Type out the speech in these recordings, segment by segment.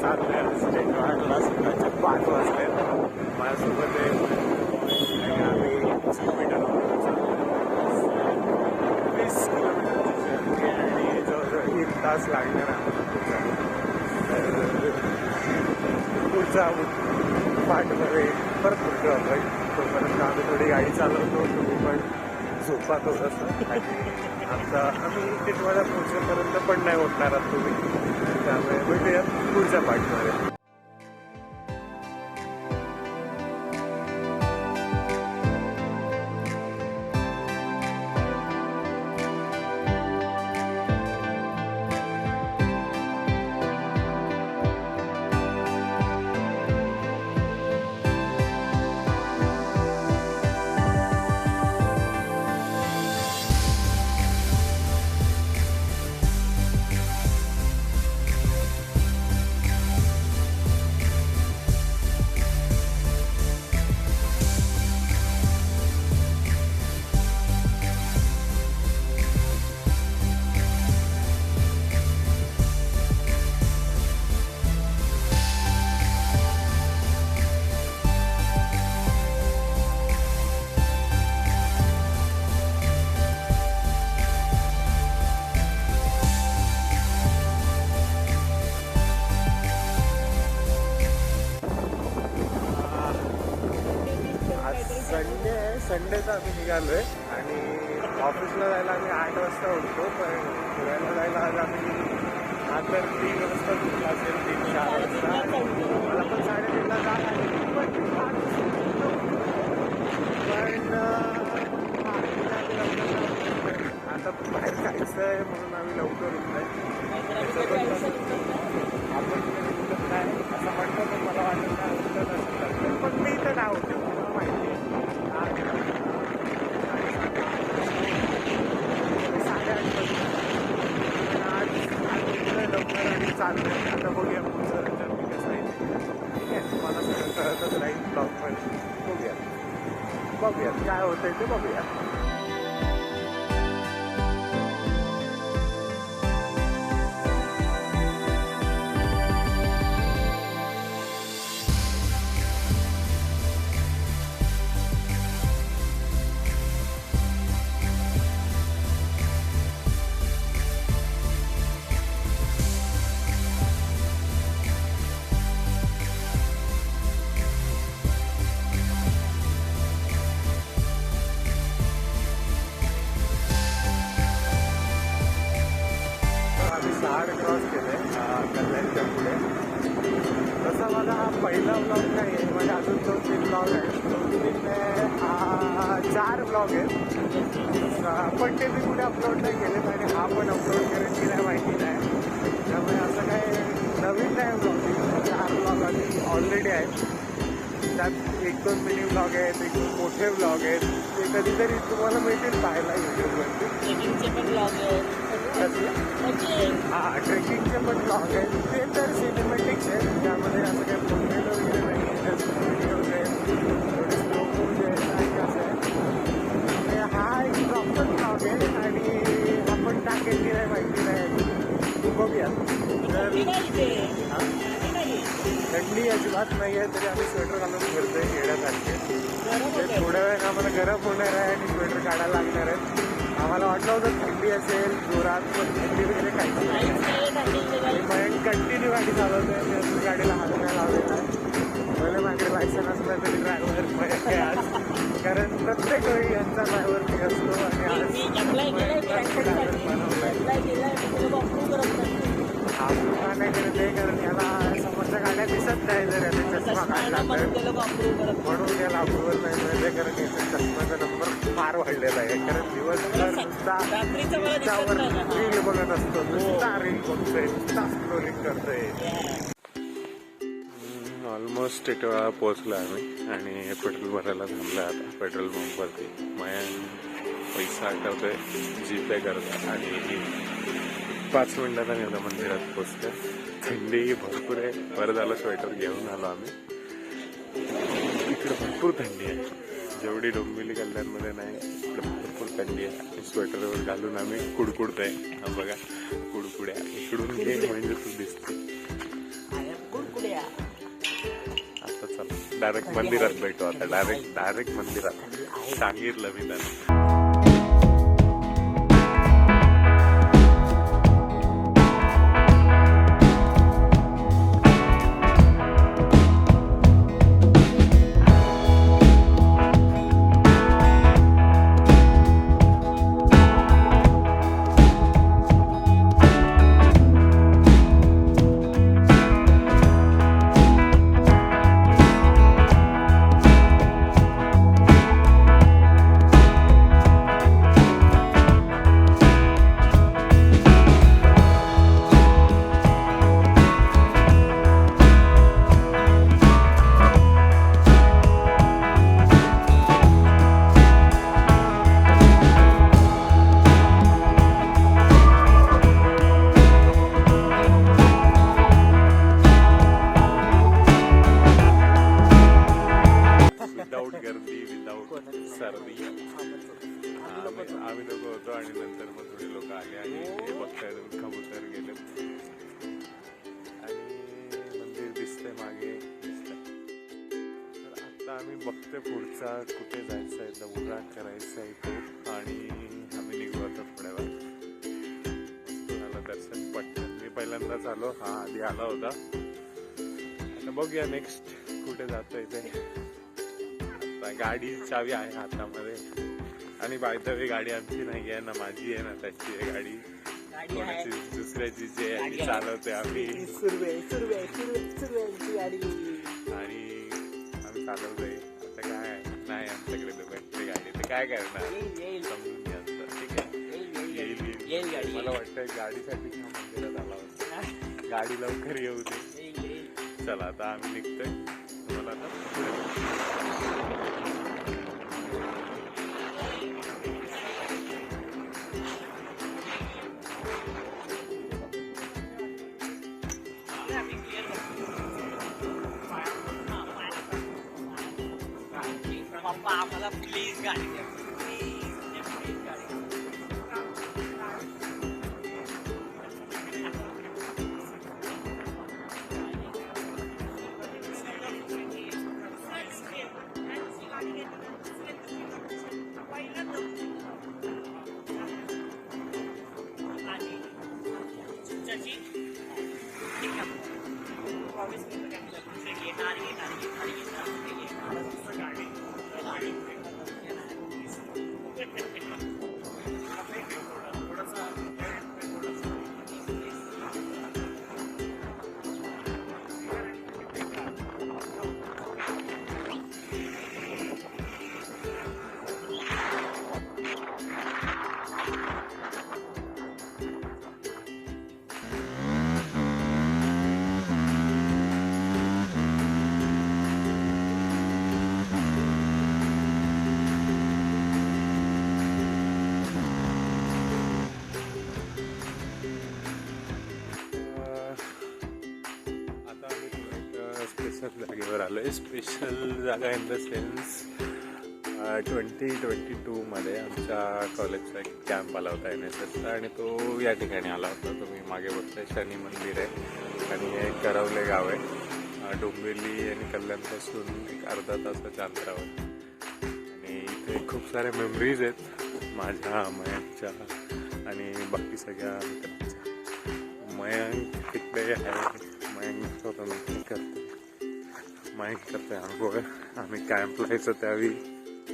चाललंय स्टेटवाडला सकाळचे 5 वाजले. माझ्यासोबत आणि आम्ही 6 मीटरवर चाललो. 20 किलोमीटरची जर्नी आणि जवळजवळ 1 तास लागणार आम्हाला. तर पुढचा पाठमध्ये परत पुढे होतोय. तोपर्यंत आम्ही थोडी गाडी चालवतो. तुम्ही पण झोपा थोडंसं आणि आम्ही टिटवाळा पोहोचेपर्यंत पण नाही उठणार आहात तुम्ही. त्यामुळे भेटूया पुढच्या पाठमध्ये. संडे आहे. संडेचा आम्ही निघालोय आणि ऑफिसला जायला आम्ही 8 वाजता उठतो. पण फिरायला जायला आज आम्ही तर 3 वाजता उठला असेल. 3-4 वाजता मला पण 3:30ला जाग आली. पण आता बाहेर जायचं आहे म्हणून आम्ही लवकर उठलोय. आपण उठत नाही असं म्हणतो. पण मला वाटत नाही उठत असं. पण मी तर नाही उठत. मला माहिती आहे 8 लवकर आणि चाललंय. आता बघूया पुढचं जर्नी कसं आहे. ठीक आहे, तुम्हाला सगळं कळतच राहील ब्लॉगमध्ये. बघूयात काय होतंय ते बघूया. क्रॉस केले कल्याणच्या पुढे. तसा माझा हा पहिला ब्लॉग नाही आहे. माझे अजून 2-3 ब्लॉग आहेत. 4 ब्लॉग आहेत. पण ते मी कुठे अपलोड नाही केलेत आणि हा पण अपलोड करेन की नाही माहिती नाही. त्यामुळे असं काही नवीन नाही ब्लॉगिंग. 4 ब्लॉग आधी ऑलरेडी आहेत. त्यात 1-2 मिनी ब्लॉग आहेत, 1-2 मोठे ब्लॉग आहेत. ते कधीतरी तुम्हाला मिळतील पाहायला यूट्यूबवरती. ट्रेकिंगचे पण ब्लॉग आहेत. ट्रेकिंगचे पण ब्लॉग आहेत. ते तर सिनेमॅटिक्स आहेत. त्यामध्ये असं काही फोटो वगैरे नाही आहे. जस्ट व्हिडिओज आहेत, थोडे स्लो मोज आहेत आणि असं आहे. हा एक प्रॉपर ब्लॉग आहे आणि आपण टाकेल की नाही माहिती नाही. बघूया. थंडी अजिबात नाही आहे तरी आम्ही स्वेटर घालून फिरतोय येण्यासारखे. ते थोड्या वेळानं आम्हाला गरम होणार आहे आणि स्वेटर काढायला लागणार आहे. आम्हाला वाटलं होतं थंडी असेल जोरात, पण थंडी वगैरे काहीच नाही. मग कंटिन्यू गाडी चालवतोय. मी अजून गाडीला हात नाही लावलेला आहे. पहिले माझ्याकडे लायसन असलं तरी ड्रायव्हर मयंक आहे आज. कारण प्रत्येक वेळी यांचा ड्रायव्हर मी असतो आणि आज नाही करत आहे. कारण याला समोरच्या गाड्या दिसत नाही जर याचा चष्मा काढला तर, म्हणून याला अप्रुव्हल नाही मिळते. कारण याचा चष्म्याचा नंबर फार वाढलेला आहे. कारण दिवसभर नुसता रील बघत असतो. नुसता रील बघतोय, नुसता स्क्रोलिंग करतोय. ऑलमोस्ट टिटवाळा पोहोचलो आम्ही आणि पेट्रोल भरायला थांबलं. आता पेट्रोल पंपवरती मयंक पैसा करतोय, जीपे करतोय आणि 5 मिनिटात आम्ही आता मंदिरात पोहोचतोय. थंडी भरपूर आहे. बरं झालं स्वेटर घेऊन आलो आम्ही. इकडे भरपूर थंडी आहे. जेवढी डोंबिवली कल्याणमध्ये नाही, इकडे भरपूर थंडी आहे. आणि स्वेटरवर घालून आम्ही कुडकुडतोय. हा बघा कुडकुड्या इकडून घे म्हणजे तू दिसते. डायरेक्ट मंदिरात भेटू आता. डायरेक्ट मंदिरात सांगितलं मी त्यांना. विदाऊट गर्दी, विदाऊट सर्दी आम्ही लोक होतो. आणि नंतर मग थोडे लोक आले आणि हे बघताय तुम्ही कबूतर गेले आणि मंदिर दिसतंय मागे दिसतंय. तर आता आम्ही बघतोय पुढचा कुठे जायचं आहे, दौरा करायचा आहे तो. आणि आम्ही निघू आता थोड्या वेळ. मस्त झालं दर्शन पटकन. मी पहिल्यांदाच आलो, हा आधी आला होता. आता बघूया नेक्स्ट कुठे जातोय ते. गाडी चावी आहे हातामध्ये. आणि बाय द वे गाडी आमची नाही आहे ना, माझी आहे ना, त्याची आहे गाडी. कोणाची दुसऱ्याची जे आहे ती चालवते आम्ही. आणि आम्ही चालवतोय. आता काय नाही आमच्याकडे दोघांची गाडी, तर काय करणार समजून घ्या. ठीक आहे, येईल. मला वाटतं गाडीसाठी मंदिरात आला होता. गाडी लवकर येऊ दे. चला आता आम्ही निघतोय. तुम्हाला आता मला प्लीज गाडी द्या, प्लीज गाडी. स्पेशल जागेवर आलो आहे. स्पेशल जागा इन द सेन्स 2022मध्ये आमच्या कॉलेजचा एक कॅम्प आला होता NSSचा. आणि तो या ठिकाणी आला होता. तुम्ही मागे बघताय शनी मंदिर आहे आणि हे करवले गाव आहे. डोंबिवली आणि कल्याणपासून एक अर्धा तासाच्या अंतरावर. आणि इथे खूप साऱ्या मेमरीज आहेत माझ्या, मयंकच्या आणि बाकी सगळ्या मित्रांच्या. मयंक तिकडे आहे. मयंक करतोय आंघोळ. आम्ही कॅम्पला यायचो त्यावेळी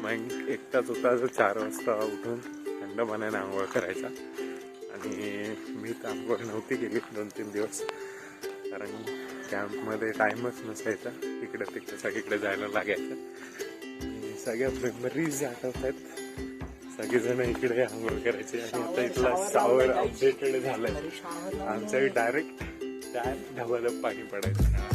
मयंक एकटाच होता जो 4 वाजता उठून थंड पाण्याने आंघोळ करायचा. आणि मी तर आंघोळ नव्हती केली 2-3 दिवस, कारण कॅम्पमध्ये टाईमच नसायचा. इकडे तिकडे सगळीकडे जायला लागायचं. सगळ्या मेमरीज आठवत आहेत. सगळेजण इकडे आंघोळ करायचे. आणि आता इथला सावर अपडेटेड झालाय. आमच्याकडे डायरेक्ट ढबाला पाणी पडायचं.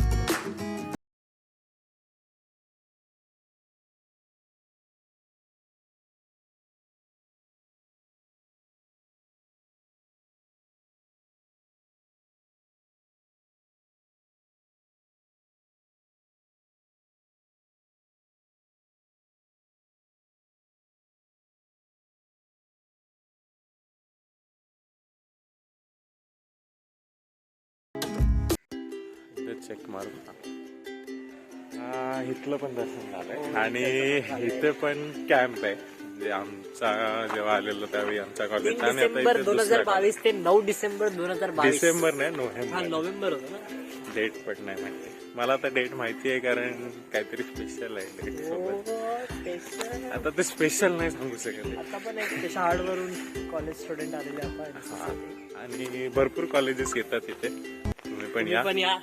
चेक मारू. इथलं पण दर्शन झालंय आणि इथे पण कॅम्प आहे. म्हणजे आमचा जेव्हा आलेलो त्यावेळी आमच्या कॉलेज आणि आता डिसेंबर इथे दुसऱ्या 2022 ते 9 डिसेंबर 2022. डिसेंबर नाही हा नोव्हेंबर. नोव्हेंबर होतं ना. डेट पण नाही माहिती. मला आता डेट माहिती आहे कारण काहीतरी स्पेशल आहे डेट सोबत. स्पेशल. आता ते स्पेशल नाही सांगू शकत. आता पण एक शहाडवरून कॉलेज स्टुडंट आलेले आपण. आणि भरपूर कॉलेजेस येतात इथे. तुम्ही पण या. पण या.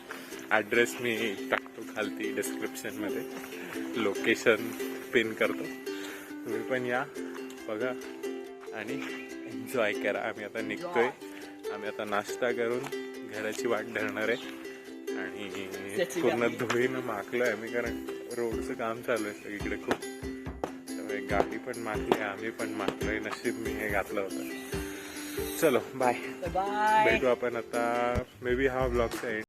ऍड्रेस मी टाकतो खालती डिस्क्रिप्शन मध्ये. लोकेशन पिन करतो. तुम्ही पण या बघा आणि एन्जॉय करा. आम्ही आता निघतोय. आम्ही आता नाश्ता करून घराची वाट धरणार आहे आणि पूर्ण धुळीनं माखलोय आम्ही कारण रोडचं काम चालू आहे सगळीकडे खूप. त्यामुळे गाडी पण माखली आम्ही पण माखलोय. नशीब मी हे घातलं होतं. चलो बाय. बाय. भेटू आपण आता. मे बी हा ब्लॉगचा एंड